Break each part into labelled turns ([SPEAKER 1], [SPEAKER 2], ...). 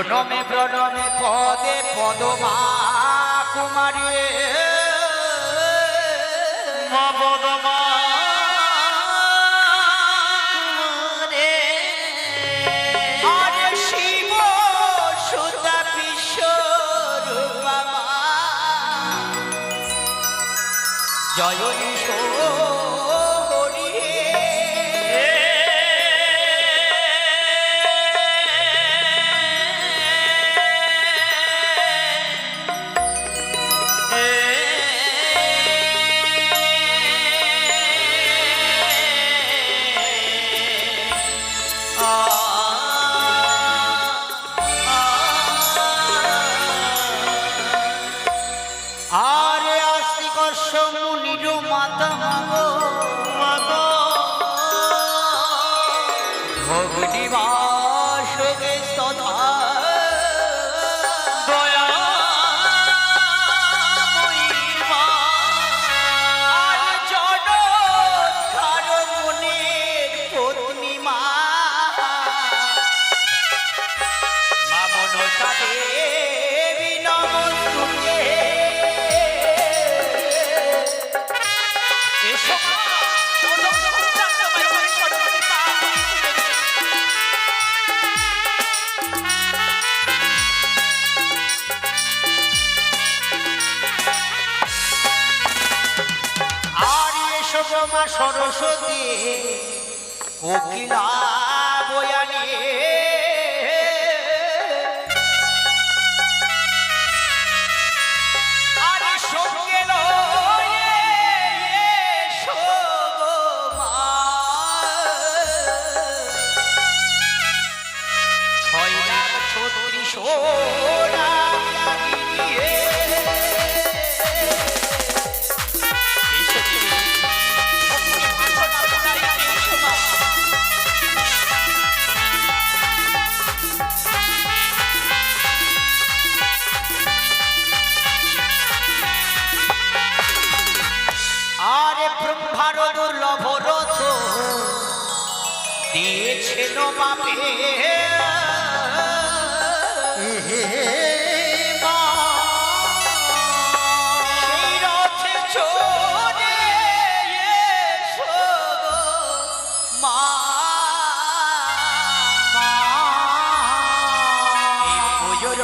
[SPEAKER 1] প্রণমে প্রণমে পদে পদমা কুমারী
[SPEAKER 2] মা পদমা
[SPEAKER 1] জয় মা সরস্বতী কোকিলা বয়ানে আরে সঙ্গে ছয় লাখ 36 দুর্লভ রথ দিয়েছেন বাপে সেই রথে চড়ে মা পুজোর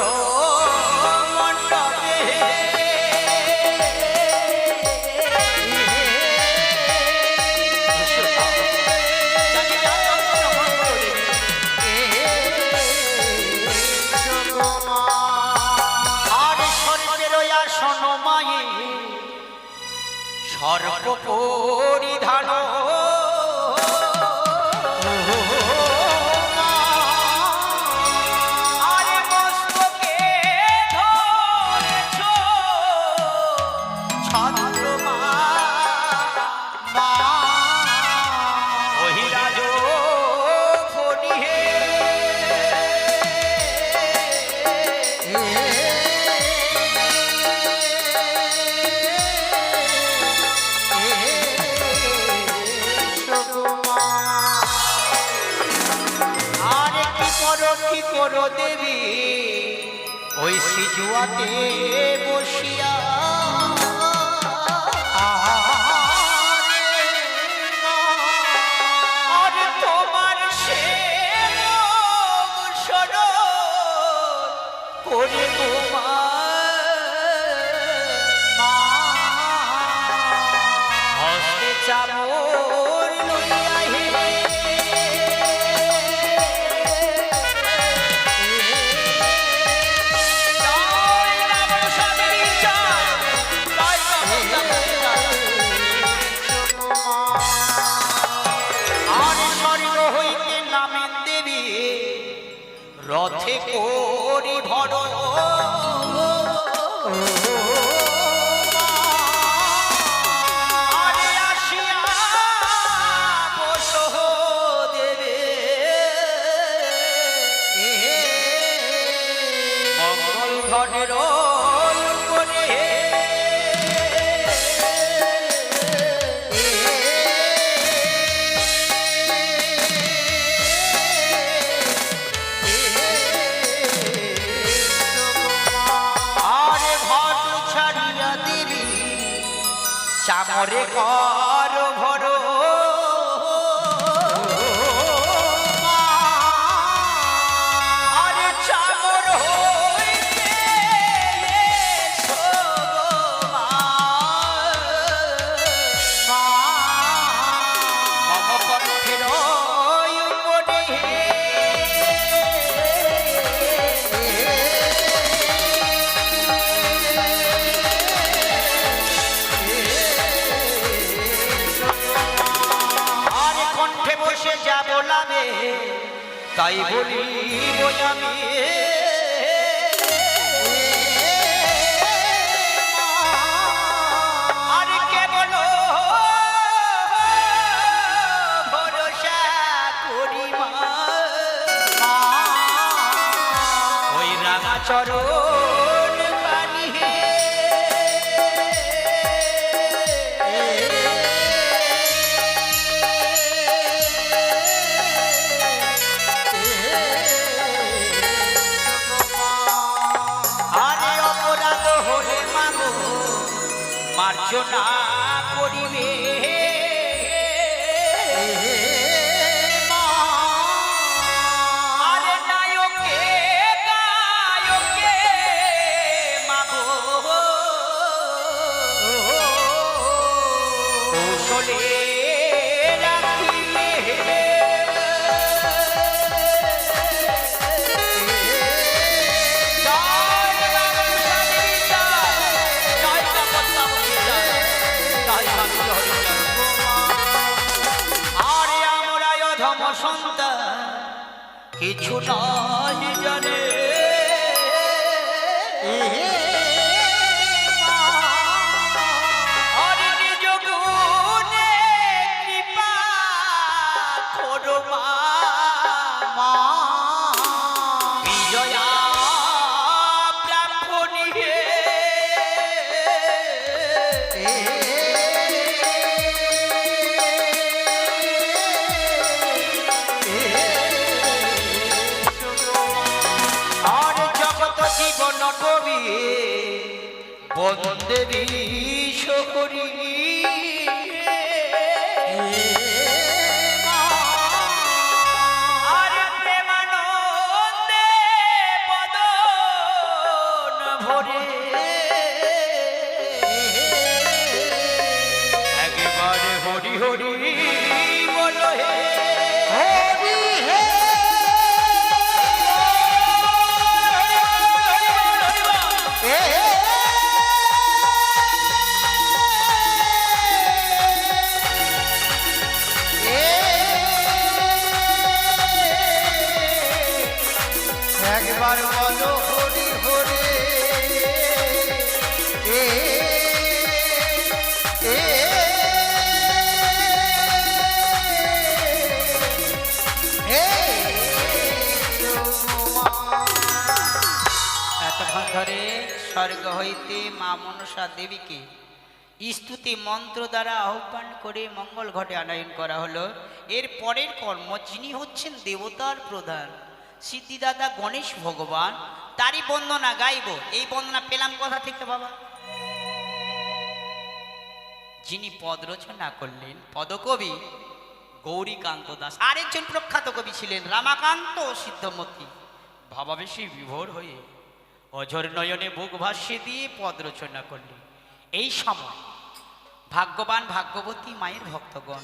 [SPEAKER 1] সর্ব পরিধান আরে মস্তকে ধরেছ ছন্দ্রমা অহিরাজ ফণিহে কি করো দেবী ওই সিজুয়াতে বসিয়া আর তোমার সে করে হস্তে চামর রথে করি ভর আরে আসিয়া বস দেবে মঙ্গল ঘটের করে চামরে কর ভরো আরে চামর হইতে এসো মা। মম কণ্ঠের উপরে আর কণ্ঠে বসে যা বলাবে তাই বলি আমি আর কেবল ভরসা করি মা ওই রাঙা চরণ পানি আরে অপরাধ হলে মাগো মার্জনা করিবে আরে নায়কে গায়কে মাগো কৌশলে রাখিবে আরে আমরা অধম সন্তান কিছু নয় জানে আরে নিজ গুণে কৃপা করো মা বিজয়া প্রাপণী আর জগত জীবন কবি বন্দেবী শকরি আর প্রেমানন্দে বদন ভরে একেবারে হরি হরি বলো হে হরি হে একবার বলো হরি হরি এতক্ষণ ধরে স্বর্গ হইতে মা মনসা দেবীকে স্তুতি মন্ত্র দ্বারা আহ্বান করে মঙ্গল ঘটে আনয়ন করা হলো। এর পরের কর্ম যিনি হচ্ছেন দেবতার প্রধান সিদ্ধিদাতা গণেশ ভগবান তারই বন্দনা গাইব। এই বন্দনা পেলাম কোথা থেকে বাবা? যিনি পদ রচনা করলেন পদকবি গৌরীকান্ত দাস। আরেকজন প্রখ্যাত কবি ছিলেন রামাকান্ত সিদ্ধমতী। ভাবাবেশী বিভোর হয়ে অঝর নয়নে বুক ভাসিয়ে দিয়ে পদ রচনা করলেন। এই সময় ভাগ্যবান ভাগ্যবতী মায়ের ভক্তগণ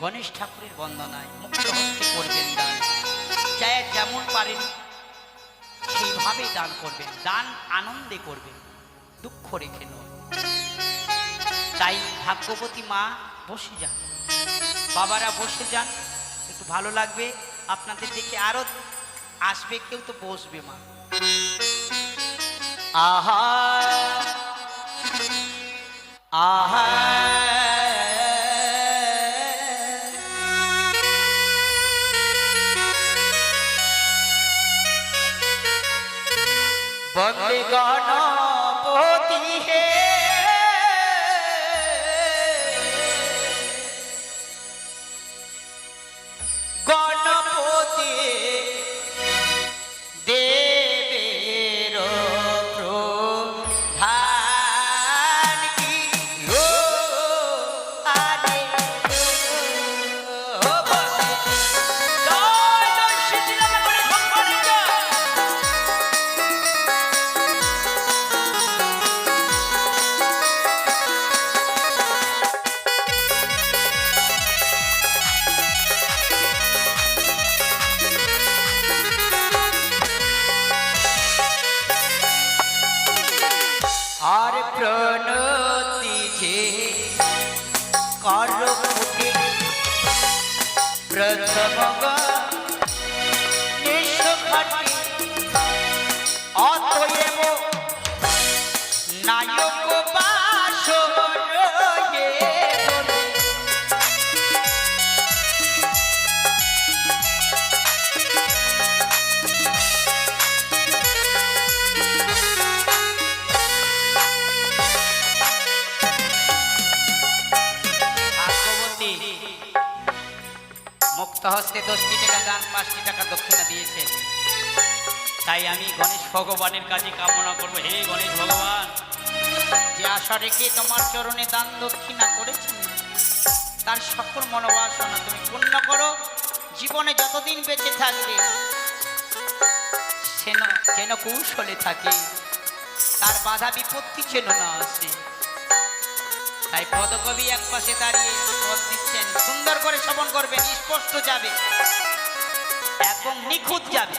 [SPEAKER 1] গণেশ ঠাকুরের বন্দনায় মুক্ত হস্তে করবেন দান। চায় যেমন পারেন সেইভাবে দান করবেন, দান আনন্দে করবেন, দুঃখ রেখে নয়। তাই ভাগ্যবতী মা বসে যান, বাবারা বসে যান, একটু ভালো লাগবে আপনাদের দেখে। আরো আসবে কেউ তো বসবে মা। আহা আহা বন্দে গণপতি হে গণপতি দেবের প্রধান কি প্রণতি যে করো মুখে প্রথম নিঃস্বার্থে অতএব নায়ক বাসরে মুক্ত হস্তে 10টি টাকা দান 5টি টাকা দক্ষিণা দিয়েছেন। তাই আমি গণেশ ভগবানের কাছে কামনা করব, হে গণেশ ভগবান, যে আশা রেখে তোমার চরণে দান দক্ষিণা করেছেন তার সকল মনোবাসনা তুমি পূর্ণ করো। জীবনে যতদিন বেঁচে থাকবে যেন কৌশলে থাকে, তার বাধা বিপত্তি যেন না আসে। তাই পদকবি এক পাশে দাঁড়িয়ে পদ দিচ্ছেন, সুন্দর করে শ্রবণ করবেন, স্পষ্ট যাবে এবং নিখুঁত যাবে।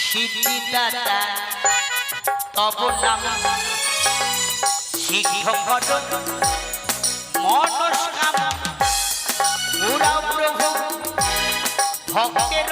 [SPEAKER 1] সিদ্ধিদাতা তব নাম শিক্ষক মনস্কাম পুরা প্রভু ভক্তের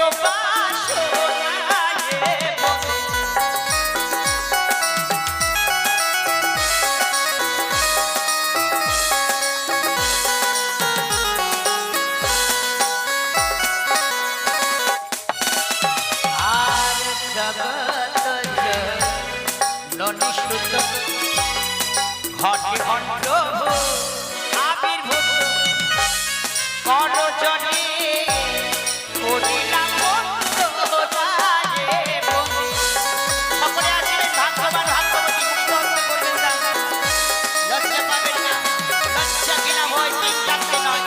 [SPEAKER 1] ঘটে খণ্ড আবির্ভূত করজনে করিলাম সকলে আসলেন ভাগ্যবান ভাগ্যবতী মুক্ত করবেন না, লজ্জা পাবেন না, লজ্জা কিনা ভয় ঠিক রাখতে নয়।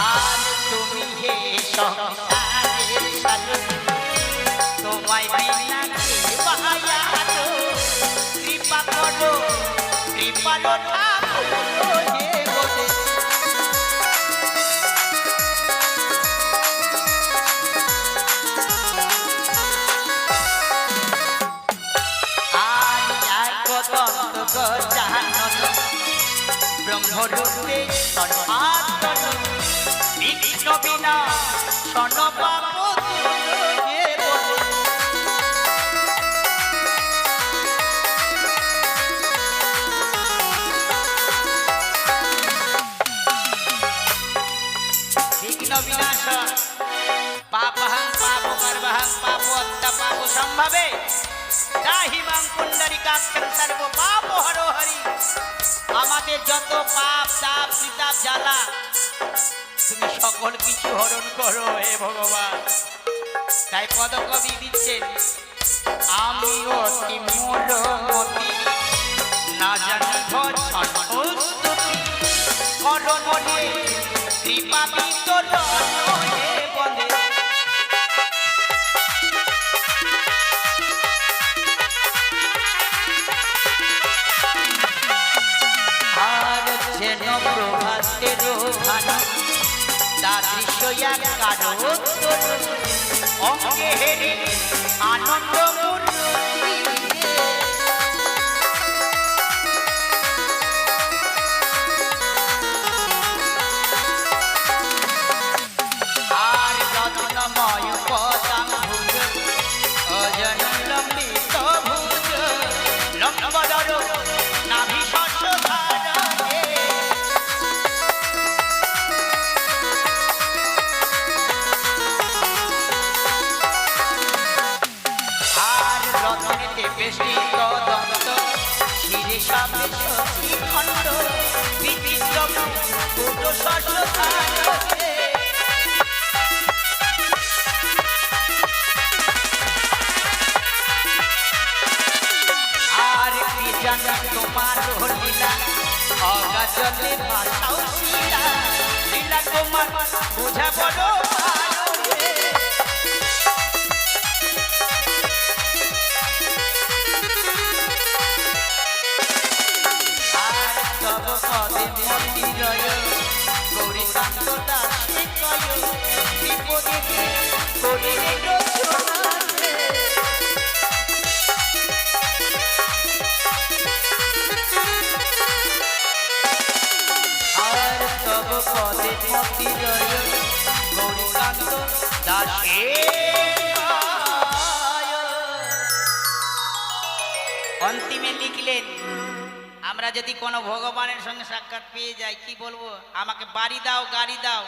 [SPEAKER 1] আর তুমি হে সংসারের সাথে তোমায় বিনা কৃপা করো কৃপালো ঠাকুর হে বলে। ব্রহ্মরূপে সনাতন বিঘ্ন বিনা সনপাপ হে বলে। বিঘ্ন বিনাশন পাপহং পাপকর্মহং পাপোত্তপাপ সম্ভবে দাহিমাং পুণ্ডরিকাক্ষং সর্ব পাপ হরো হরি। আমাদের যত পাপ তাপ পিতাপ জ্বালা তুমি সকল কিছু হরণ করো হে ভগবান। তাই পদকবি দিচ্ছেন, আমি অতি মূঢ়মতি না জানি ভজন স্তুতি করো মনে কৃপা বিতরণ হে বন্দে। আর যেন প্রভাতের ভানা তার দৃশ্য এক কারো অঙ্গে হেরে আনন্দ আর রত্নময় পদাম্বুজ অজন লম্বিত ভুজ লম্বদর নাভি শস্যধারণে। আর রত্নেতে বেষ্টিত দন্ত শিরে সাপে শশী খণ্ড বিচিত্র কুট শস্যধারণে। আর কি জানি তোমার লীলা অগাজলে ভাষাও শিলা লীলা তোমার বোঝা বড় ভালো হে। আর তব পদে মন্দিরয় গৌরী কান্ত দাসে কয় বিপদে করিলে রচনা হে। অন্তিমে লিখলেন, আমরা যদি কোনো ভগবানের সঙ্গে সাক্ষাৎ পেয়ে যাই, কি বলবো, আমাকে বাড়ি দাও, গাড়ি দাও,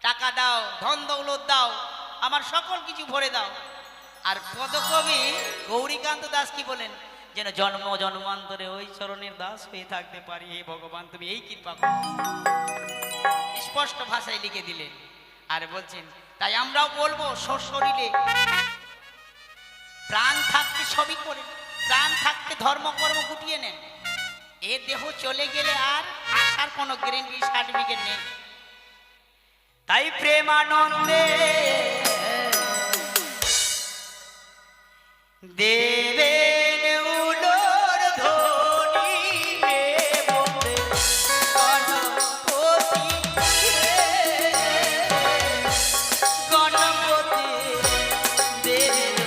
[SPEAKER 1] টাকা দাও, ধন দৌলত দাও, আমার সকল কিছু ভরে দাও। আর পদকবি গৌরীকান্ত দাস কি বলেন, যেন জন্ম জন্মান্তরে ওই চরণের দাস হয়ে থাকতে পারি, হে ভগবান তুমি এই কৃপা করো। স্পষ্ট ভাষায় লিখে দিলেন। আর বলছেন, তাই আমরাও বলবো, সশরীরে প্রাণ থাকতে সবই করে, প্রাণ থাকতে ধর্মকর্ম গুটিয়ে নেন। এ দেহ চলে গেলে আর আসার কোনো গ্যারেন্টি সার্টিফিকেট নেই। তাই প্রেমানন্দে দেবেন উলোর ধ্বনি রে বন্দে গণপতি গণপতি দেবেন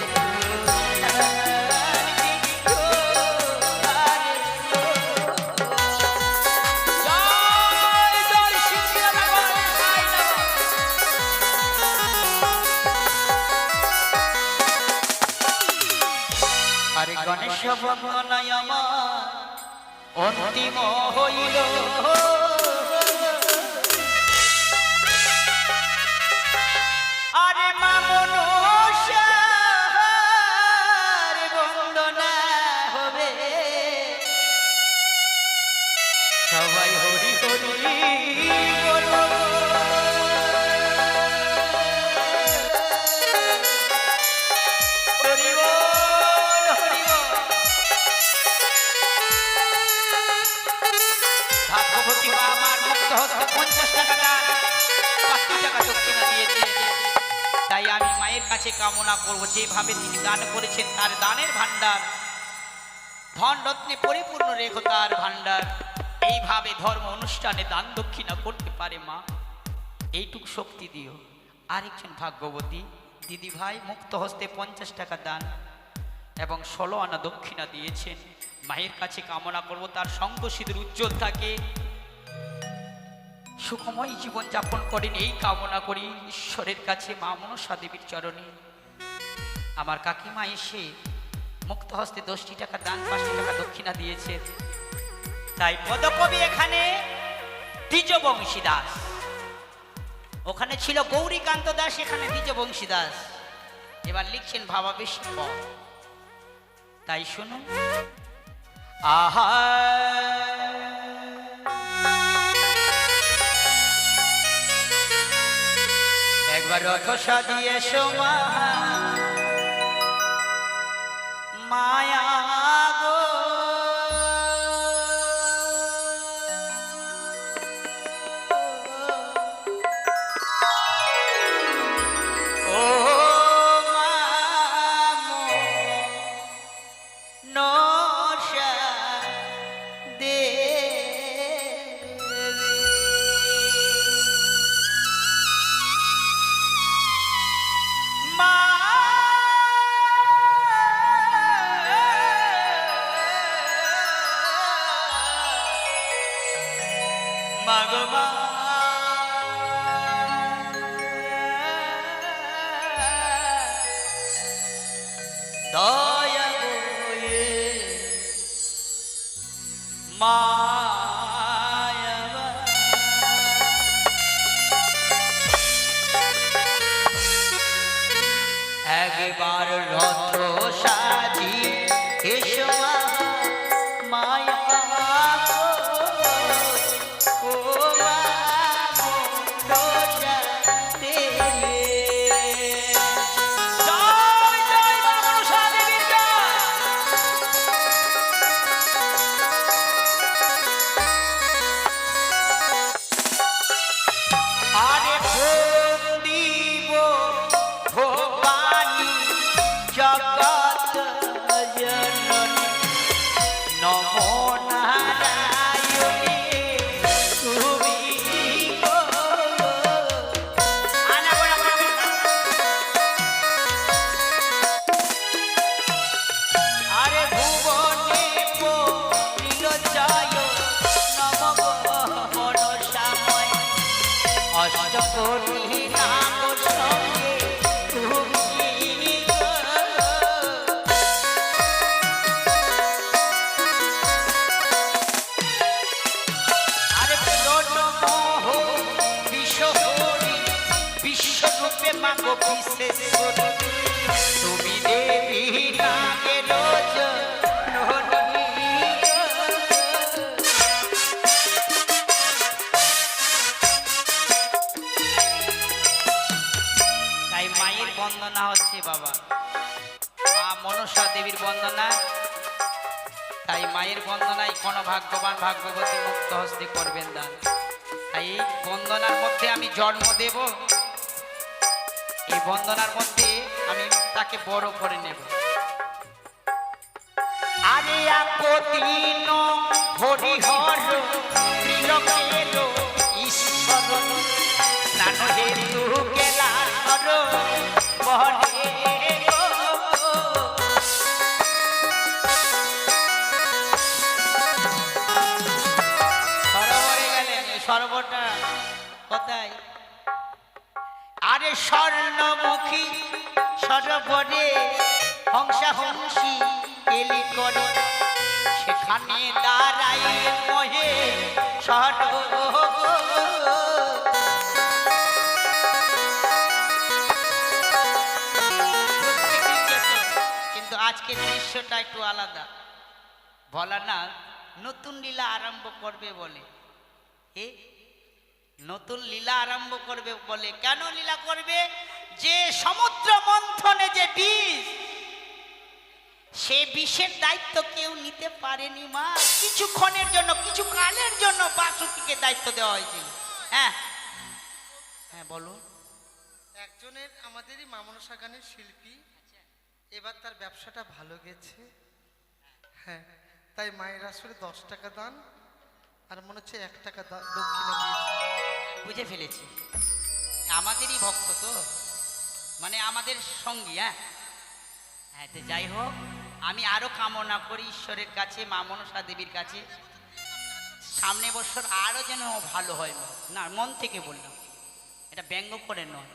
[SPEAKER 1] গণেশ বন্দনায় আমার অন্তিম হইল। আরে মা মনসার বন্দনা হবে, সবাই হরি হরি বলো। হরি বল। ভাগ্যবতী মা আমার মুক্ত হস্তে 50 টাকা দান, 5 টাকা দক্ষিণা দিয়েছে। তাই আমি মায়ের কাছে কামনা করব, যেভাবে তিনি দান করেছেন তার দানের ভান্ডার ধন রত্নে পরিপূর্ণ রেখো তার ভান্ডার। এইভাবে ধর্ম অনুষ্ঠানে দান দক্ষিণা করতে পারে মা, এইটুকু শক্তি দিও। আরেকজন ভাগ্যবতী দিদি ভাই মুক্ত হস্তে 50 টাকা দান এবং 16 আনা দক্ষিণা দিয়েছেন। মায়ের কাছে কামনা করব তার সঙ্গ সিঁদুর উজ্জ্বল থাকে, সুখময় জীবন যাপন করেন, এই কামনা করি ঈশ্বরের কাছে মা মনসা দেবীর চরণে। আমার কাকিমা এসে মুক্ত হস্তে 10 টাকা দান, 5 টাকা দক্ষিণা দিয়েছে। তাই পদকবি এখানে দ্বিজবংশী দাস, ওখানে ছিল গৌরীকান্ত দাস, এখানে দ্বিজবংশী দাস। এবার লিখছেন ভাবাবেশী পদ। তাই শুনুন। আহা একবার রথ সাজিয়ে সোমা মায়া গো, ও নশা মাগমা দয়া বয়ে মায়াবা একবার রথ সাজি এসো মায়া জগৎ রূপে মাগো বিশেষ করে তুমি দেবী নাগের জননী গো। তাই মায়ের বন্দনা হচ্ছে বাবা, মা মনসা দেবীর বন্দনা। তাই মায়ের বন্দনায় কোনো ভাগ্যবান ভাগ্যবতী মুক্ত হস্তে করবেন দান। তাই এই বন্দনার মধ্যে আমি জন্ম দেব, এই বন্দনার মধ্যে আমি তাকে বড় করে নেব। আরে আপতিন হরিহর ত্রিলোকের ঈশ্বর স্নান হেতু গেলা হর বহরে গো। সরোবরে গেলেন, সরোবরটা কোথায়? আরে স্বর্ণমুখী সরোবরে হংসা হংসী কেলি করে সেখানে দাঁড়াই মহে সর। কিন্তু আজকের দৃশ্যটা একটু আলাদা। ভোলানাথ নতুন লীলা আরম্ভ করবে বলে, এ নতুন লীলা আরম্ভ করবে বলে। কেন লীলা করবে? যে সমুদ্র মন্থনে যে বিষ, সে বিষের দায়িত্ব কেউ নিতে পারেনি মা। কিছুক্ষণের জন্য, কিছু কালের জন্য বাসুকিকে দায়িত্ব দেওয়া হয়েছিল। হ্যাঁ হ্যাঁ বলুন।
[SPEAKER 3] একজনের আমাদেরই মা মনসা গানের শিল্পী, এবার তার ব্যবসাটা ভালো গেছে। হ্যাঁ, তাই মায়ের আসলে 10 টাকা দান আর মনে হচ্ছে 1 টাকা দক্ষিণা দিয়েছে।
[SPEAKER 1] বুঝে ফেলেছি, আমাদেরই ভক্ত তো, মানে আমাদের সঙ্গী। হ্যাঁ হ্যাঁ, তো যাই হোক, আমি আরো কামনা করি ঈশ্বরের কাছে, মা মনসা দেবীর কাছে, সামনে বছর আরো যেন ভালো হয়। না, মন থেকে বললাম, এটা ব্যঙ্গ করে নয়।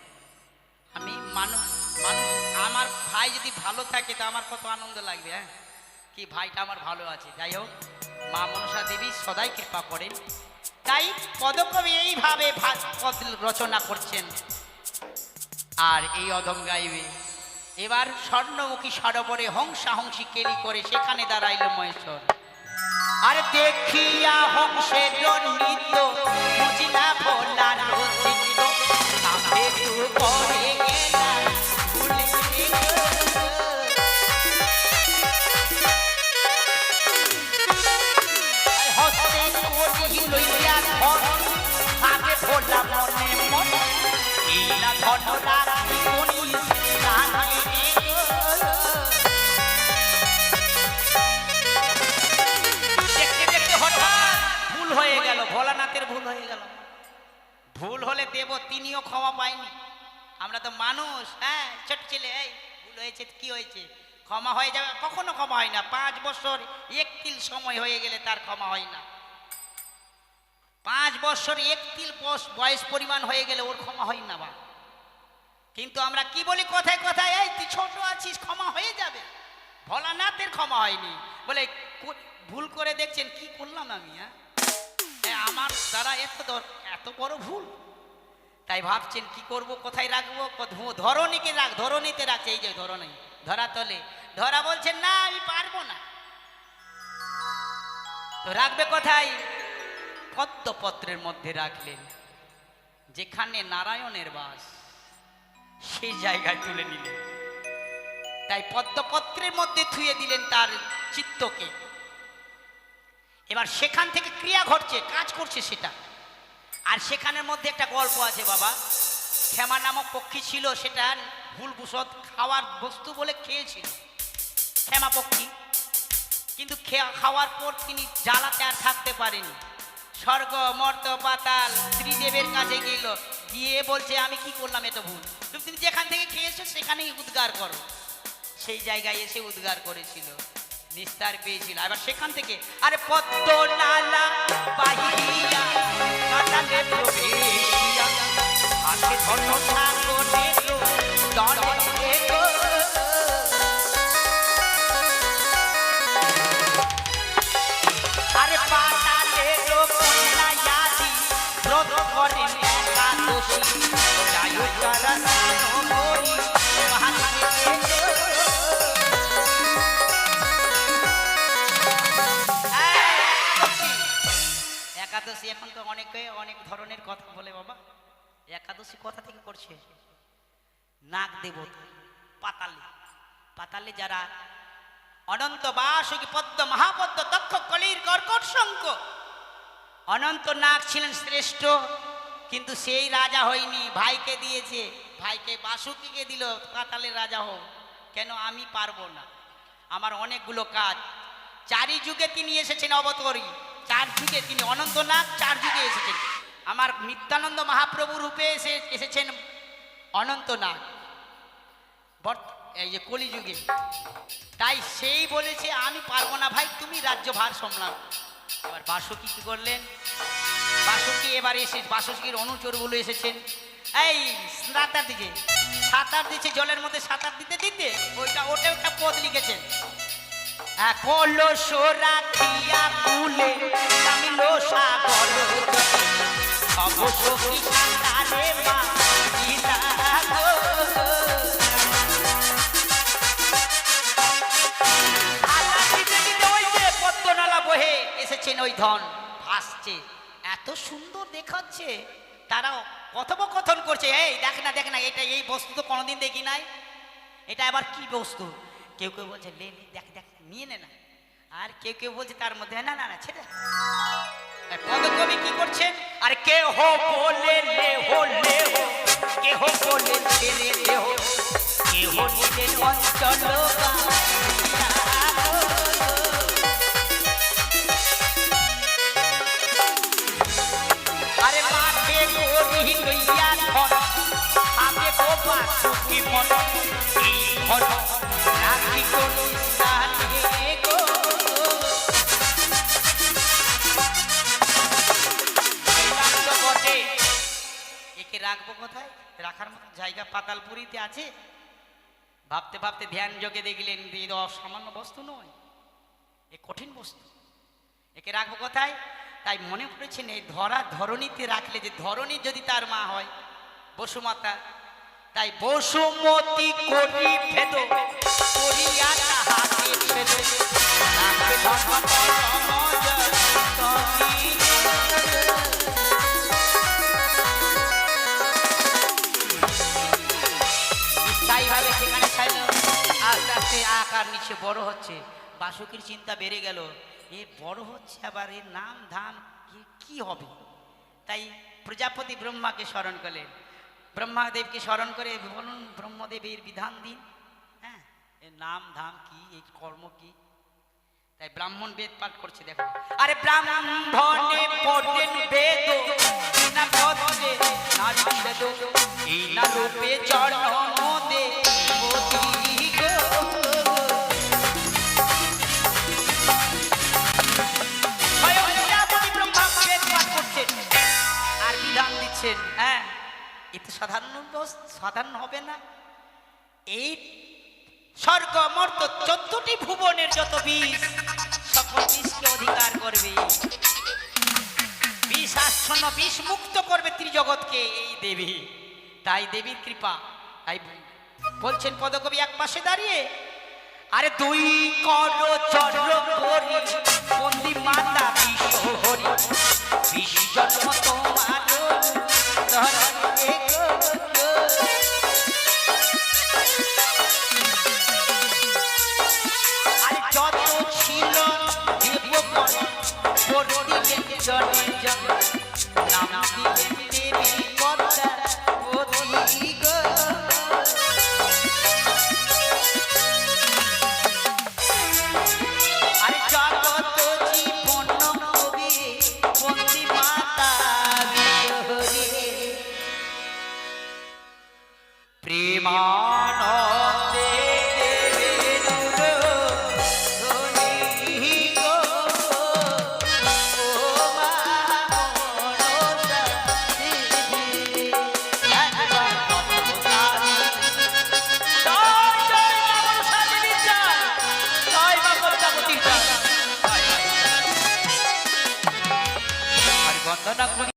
[SPEAKER 1] আমি মানুষ মানুষ আমার ভাই যদি ভালো থাকে তো আমার কত আনন্দ লাগবে। হ্যাঁ, কি ভাইটা আমার ভালো আছে। যাই হোক, মা মনসা দেবী সদাই কৃপা করেন। তাই পদকবি এইভাবে পদ রচনা করছেন আর এই অদম গাইবে। এবার স্বর্ণমুখী সরোবরে হংসা হংসী কেলি করে সেখানে দাঁড়াইল মহেশ্বর। আর দেখিয়া হংসের নৃত্য বুঝিনা ভোলার চিত্ত তাকে তু করে গেলা ভুলে হস্তে করি লইয়া ধন আগে ভোলা মনে মনে ইলা ধন রাখি কোনি জানে। দেখতে দেখতে হঠাৎ ভুল হয়ে গেল, ভোলানাথের ভুল হয়ে গেল। ভুল হলে দেব, তিনিও ক্ষমা পায়নি। আমরা তো মানুষ। হ্যাঁ, ছোট ছেলে, এই ভুল হয়েছে, কি হয়েছে, ক্ষমা হয়ে যাবে? কখনো ক্ষমা হয় না। 5 বছর এক তিল সময় হয়ে গেলে তার ক্ষমা হয় না। 5 বছর এক তিল বয়স পরিমাণ হয়ে গেলে ওর ক্ষমা হয় না বা। কিন্তু আমরা কি বলি কথায় কথায়, এই তুই ছোট আছিস, ক্ষমা হয়ে যাবে। ভোলানাথের ক্ষমা হয়নি বলে ভুল করে দেখছেন কি করলাম আমি। হ্যাঁ, আমার দ্বারা এত বড় ভুল। তাই ভাবছেন কি করব, কোথায় রাখবো? ধরণীকে রাখ, ধরণীতে রাখছে। এই যে ধরণী, ধরা তলে। ধরা বলছেন না, আমি পারবো না। তো রাখবে কোথায়? পদ্মপত্রের মধ্যে রাখলেন, যেখানে নারায়ণের বাস, সেই জায়গায় তুলে নিলেন। তাই পদ্মপত্রের মধ্যে থুয়ে দিলেন তার চিত্তকে। এবার সেখান থেকে ক্রিয়া ঘটছে, কাজ করছে সেটা। আর সেখানের মধ্যে একটা গল্প আছে বাবা। ক্ষমা নামক পক্ষী ছিল, সেটা ভুলবশত খাওয়ার বস্তু বলে খেয়েছিল ক্ষমা পক্ষী। কিন্তু খাওয়ার পর তিনি জ্বালাতে আর থাকতে পারেনি। স্বর্গ মর্ত পাতাল ত্রিদেবের কাছে গেল, গিয়ে বলছে আমি কি করলাম, এত ভুল। তুমি যেখান থেকে খেয়েছো সেখানেই উদ্গার করো। সেই জায়গায় এসে উদ্গার করেছিল, নিস্তার পেয়েছিল। এবার সেখান থেকে আরে পদ্ম নালা বাহিয়া কাটালে প্রবেশিয়া হাতে ধন সাগরে দলে গো। আরে পাতালে কন্যায়াদি ব্রত করেন একাদশী যায় তারা একাদশী কথা থেকে করছে নাগ দেবতা পাতালে, পাতালে যারা অনন্ত বাসুকি পদ্ম মহাপদ্ম দক্ষ কলির কর্কট শঙ্খ, অনন্ত নাগ ছিলেন শ্রেষ্ঠ, কিন্তু সেই রাজা হয়নি, ভাইকে দিয়েছে, ভাইকে বাসুকিকে দিল পাতালের রাজা হোক। কেন? আমি পারবো না, আমার অনেকগুলো কাজ। চারি যুগে তিনি এসেছেন অবতরী, চার যুগে তিনি অনন্ত নাগ, চার যুগে এসেছেন। আমার নিত্যানন্দ মহাপ্রভু রূপে এসেছেন অনন্ত নাগ এই যে কলিযুগে। তাই সেই বলেছে আমি পারবো না ভাই, তুমি রাজ্যভার সামলাও। এবার বাসুকি কি করলেন? বাসুকি এবার এসে বাসুকির অনুচরগুলো এসেছেন, এই সাঁতার দিকে, সাঁতার দিচ্ছে জলের মধ্যে, সাঁতার দিতে দিতে ওটা একটা পদ লিখেছেন, কলস রাখিয়া কুলে নামিল সাগর জলে, অবশ্য কি সাঁতারে মাতিলা গো। পদ্মনালা বহে এসেছেন ওই ধন ভাসছে, এত সুন্দর দেখাচ্ছে। তারা কথোপকথন করছে, এই দেখ না দেখ না, এটা এই বস্তু তো কোনোদিন দেখি নাই, এটা আবার কি বস্তু? কেউ কেউ বলছে লে লে দেখ দেখ নিয়ে নে না, আর কেউ কেউ বলছে তার মধ্যে না না না ছেড়ে। পদকবি কি করছেন? আর কে হো বলে লে হো লে হো, কে হো বলে ছেড়ে দে হো, কে হো নিজের অঞ্চল আরে মাঠে গড়ি লইয়া ধন আবে গো বাসুকি মন, এই ধন রাখি কোনি সাথে গো। বটে একে রাখবো কোথায়? রাখার মতো জায়গা পাতালপুরীতে আছে? ভাবতে ভাবতে ধ্যান যোগে দেখলেন যে অসামান্য বস্তু নয়, এ কঠিন বস্তু, একে রাখবো কোথায়? তাই মনে পড়েছেন এই ধরণীতে রাখলে, যে ধরণী যদি তার মা হয় বসুমাতা, তাই বসুমতি করি ভেদ করিয়া তাহাকে ছেদ, রাখবে ধর্ম পরম যতনী। স্থায়ীভাবে সেখানে ছিল, আস্তে আস্তে আকার নিচে বড় হচ্ছে, বাসুকির চিন্তা বেড়ে গেল, এ বড় হচ্ছে, আবার এর নাম ধাম কি হবে? তাই প্রজাপতি ব্রহ্মাকে স্মরণ করলেন, ব্রহ্মাদেবকে স্মরণ করে বলুন ব্রহ্মদেব এর বিধান দিন, হ্যাঁ এর নাম ধাম কি, এই কর্ম কি? তাই ব্রাহ্মণ বেদ পাঠ করছে, দেখো, আরে ব্রাহ্মণে পড়েন বেদ না পদে না বিশেদ, এই না রূপে জন্ম দে মোদি গো। আর বিধান দিচ্ছেন, হ্যাঁ এতে সাধারণ হবে না, এই স্বর্গ মর্ত 14টি ভুবনের যত বিষ সকল বিষকে অধিকার করবে, বিষ আচ্ছন্ন বিষ মুক্ত করবে ত্রিজগৎকে এই দেবী। তাই দেবীর কৃপা, তাই বলছেন পদকবি এক পাশে দাঁড়িয়ে, আরে দুই কর চন্দ্র করি বন্দি মাতা বিশ্ব হরি, বিষ জন্ম তোমার ধরে গো। আরে যত ছিল দেবগণ পড়িলেন জনে জনে, নাম দিলেন দেবী পদ্মা পতি গো। আরে জগত জীবন কবি বন্দি মাতা বিহরি, প্রেমা